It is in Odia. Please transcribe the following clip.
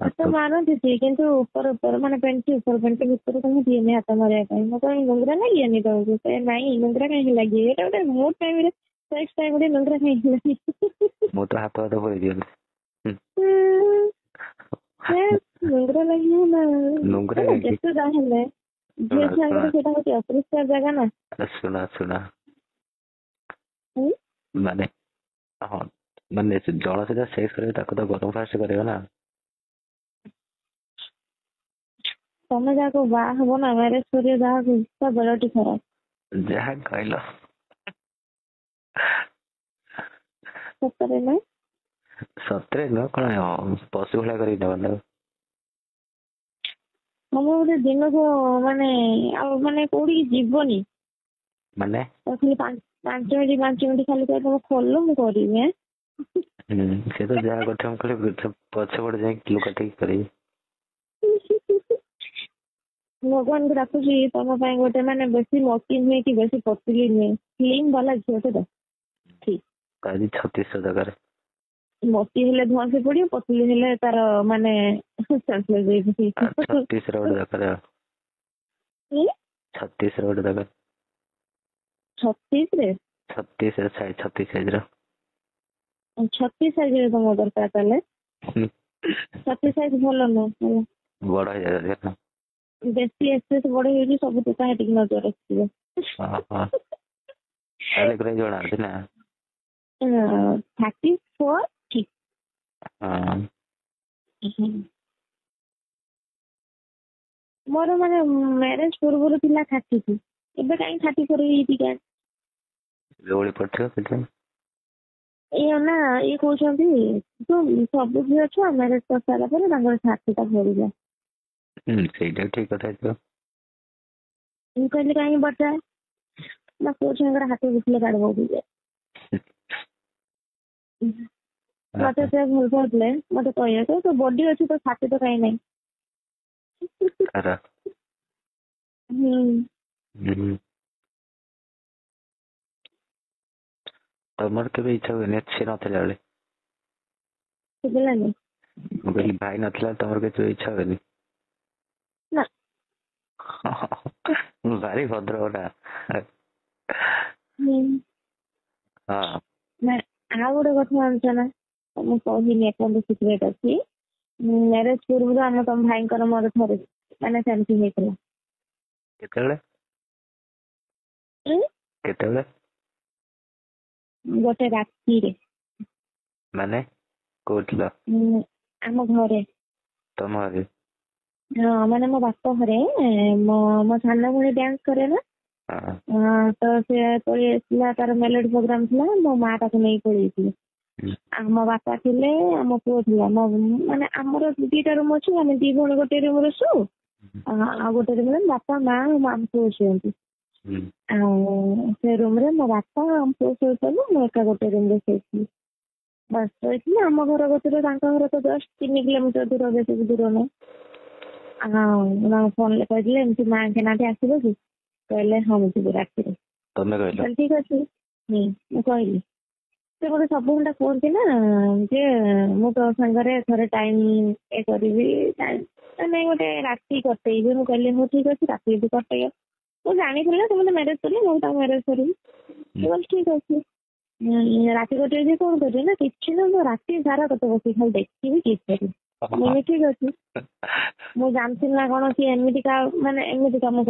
ହାତ ମାରନ୍ତି ସିଏ କିନ୍ତୁ ଉପର ଉପର ମାନେ ପେଣ୍ଟି ଉପର ପେଣ୍ଟି ଭିତରେ ତ ମୁଁ ଦିଏନି ହାତ ମାରିବା ପାଇଁ ମୁଁ କहीं ଲୁଙ୍ଗୁରା ଲାଗିବନି ତମକୁ ସେ ନାଇଁ ଲୁଙ୍ଗୁରା କାହିଁକି ଲାଗିବ ଏଇଟା ଗୋଟେ ମୋ ଟାଇମରେ ସେକ୍ସ ଟାଇମରେ ଲୁଙ୍ଗୁରା କାହିଁକି ଲାଗିବ ମୁଁ ତ ହାତ ପୁରେଇ ଦିଅନ୍ତି ଲୁଙ୍ଗୁରା ଲାଗିବ ନା ଲୁଙ୍ଗୁରା ଯେତେ ଯାହା ହେଲେ ଝିଅ ଛୁଆଙ୍କର ସେଇଟା ହଉଛି ଅପରିଷ୍କାର ଜାଗା ନା। ଶୁଣା ଶୁଣା ହୁଁ? ମାନେ ହଁ ମାନେ ଜଣ ସହିତ ସେକ୍ସ କରିବ ତାକୁ ତ ଗରମ ଫାଷ୍ଟ କରିବ ନା। ତମେ ଯାହାକୁ ବାହା ହବ ନା ମ୍ୟାରେଜ କରିବ ଯାହାକୁ ତା ବେଳଟି ଖରାପ। ଯାହା କହିଲ ସତରେ ନା ସତରେ ନୁହଁ କଣ ପଶୁ ଭଳିଆ କରିକି ନେବା ତମେ ଗୋଟେ ଦିନକୁ ମାନେ ଆଉ ମାନେ କୋଉଠିକି ଯିବନି ମାନେ ଖାଲି 5 ମିନିଟ୍ ଖାଲି କହି ତମେ ଖୋଲ ମୁଁ କରିବି ସେ ତ ଯାହା କଥା ମୁଁ ଖାଲି ପଛ ପଟେ ଯାଇକି ଲୁକା ଠିକ କରିବି। ଭଗବାନଙ୍କୁ ଡାକୁଛି ତମ ପାଇଁ ଗୋଟେ ମାନେ ବେଶୀ ମୋଟି ନୁହେଁ କି ବେଶୀ ପତଲି ନୁହେଁ ସ୍ଲିମ୍ ବାଲା ଝିଅ ଟେ ଠିକ ଆଜି 3600 ଦରକାର। ମୋଟି ହେଲେ ଧୂଆଁସେ ପଡିବ ପତଲି ହେଲେ ତାର ମାନେ 36 ର ଗୋଟେ ଦରକାର 36 ର ଗୋଟେ ଦରକାର 36 ରେ 36 ସାଇଜ ର 36 ସାଇଜ ରେ ତମ ଦରକାର ତାହେଲେ 36 ସାଇଜ ଭଲ ନୁହଁ ବଡ ହେଇଯାଉଛି ବେଶୀ ଏକ୍ସେସ ବଡ ହେଇଯାଉଛି ସବୁ ଟୋକା ହେଟିକି ନଜର ରଖିଥିବ। ତାହେଲେ ପୁରା ଜଣା ଅଛି ନା 34 ଠିକ। ମୋର ମାନେ ମ୍ୟାରେଜ ପୂର୍ବରୁ ଥିଲା 32 ଏବେ କାହିଁ 34 ହେଇଛି କେଜାଣି ଦଉଳି ପଡିଥିବ ସେଥିପାଇଁ ଏଇ ନା ଇଏ କହୁଛନ୍ତି ସବୁ ଝିଅ ଛୁଆ ମ୍ୟାରେଜ କରିସାରିଲା ପରେ ତାଙ୍କର 30 ଟା ବଢିଯାଏ। ସେଇଟା ଠିକ କଥା ହେଇଥିବ। ମୁଁ କହିଲି କାହିଁକି ବର୍ଷା ନା କୋଉ ଛୁଆଙ୍କର ହାତ ବୁଝିଲେ କାଢ ବଢିଯାଏ। ମତେ ସେ ଭଲ ପାଉଥିଲେ ମତେ କହିବାକୁ ତୋ ବଡି ଅଛି ତ ଛାତି ତ କାହିଁ ନାହିଁ। ତମର କେବେ ଇଚ୍ଛା ହୁଏନି ସେ ନଥିଲା ବେଳେ ଶୁଭିଲାନି ମୁଁ କହିଲି ଭାଇ ନଥିଲା ତମର କିଛି ଇଚ୍ଛା ହୁଏନି ନା ଭାରି ଭଦ୍ର ଗୋଟା ଆଉ ଗୋଟେ କଥା ଜାଣିଛ ନା ମୁଁ କହିନି ଏପର୍ଯ୍ୟନ୍ତ ସିକ୍ରେଟ ଅଛି ମ୍ୟାରେଜ ପୂର୍ବରୁ ଆମ ତମ ଭାଇଙ୍କର ମୋର ଥରେ ମାନେ ସେମିତି ହେଇଥିଲା। କେତେବେଳେ କେତେବେଳେ ଗୋଟେ ରାତିରେ ମାନେ କୋଉଠି ଆମ ଘରେ ତମ ଘରେ ହଁ ମାନେ ମୋ ବାପ ଘରେ ମୋ ସାନ ଭଉଣୀ ଡ୍ୟାନ୍ସ କରେ ନା ତ ସେ ପଳେଇ ଆସିଥିଲା ତାର ମେଲୋଡି ପ୍ରୋଗ୍ରାମ ଥିଲା ମୋ ମା ତାକୁ ନେଇ ପଳେଇଥିଲେ ଆମ ବାପା ଥିଲେ ଆମ ପୁଅ ଥିଲା ମାନେ ଆମର 2ଟା ରୁମ ଅଛି ଆମେ 2 ଭଉଣୀ ଗୋଟେ ରୁମ ରେ ଶୋଉ ଆଉ ଗୋଟେ ରୁମ ରେ ବାପା ମା ଆମ ପୁଅ ଶୁଅନ୍ତି ଆଉ ସେ ରୁମ ରେ ମୋ ବାପା ଆମ ପୁଅ ଶୋଇଥିଲୁ ମୁଁ ଏକା ଗୋଟେ ରୁମ ରେ ଶୋଇଥିଲି ବସ ଶୋଇଥିଲି ଆମ ଘର କତିରେ ତାଙ୍କ ଘର ତ ଜଷ୍ଟ 3 କିଲୋମିଟର ଦୂର ବେଶୀ ଦୂର ନାହିଁ। ଫୋନ ରେ କହିଥିଲେ ଏମିତି ମା କେନାଠି ଆସିବ କି କହିଲେ ହଁ ମୁଁ ଯିବି ରାତିରେ ତମେ କହିଲ ଠିକ ଅଛି ମୁଁ କହିଲି ସେ ଗୋଟେ ସବୁ ଘଣ୍ଟା କୁହନ୍ତି ନା ଯେ ମୁଁ ତୋ ସାଙ୍ଗରେ ଥରେ ଟାଇମ ଏ କରିବି ମାନେ ଗୋଟେ ରାତି କଟେଇବି ମୁଁ କହିଲି ହଉ ଠିକ ଅଛି ରାତି ବି କଟେଇବ ମୁଁ ଜାଣିଥିଲି ନା ସେମାନେ ମ୍ୟାରେଜ କଲେ ମୁଁ ତାଙ୍କୁ ମ୍ୟାରେଜ କରିବି ମୁଁ କହିଲି ଠିକ ଅଛି ରାତି କଟେଇବି କଣ କରିବି ନା କିଛି ନା ମୁଁ ରାତି ସାରା ତତେ ବସିକି ଖାଲି ଦେଖିବି କିସ୍ କରିବି ମୁଁ ଠିକ ଅଛି ମୁଁ ଜାଣିଥିଲି ନା କଣ କି ଏମିତି ମାନେ ଏମିତି କାମ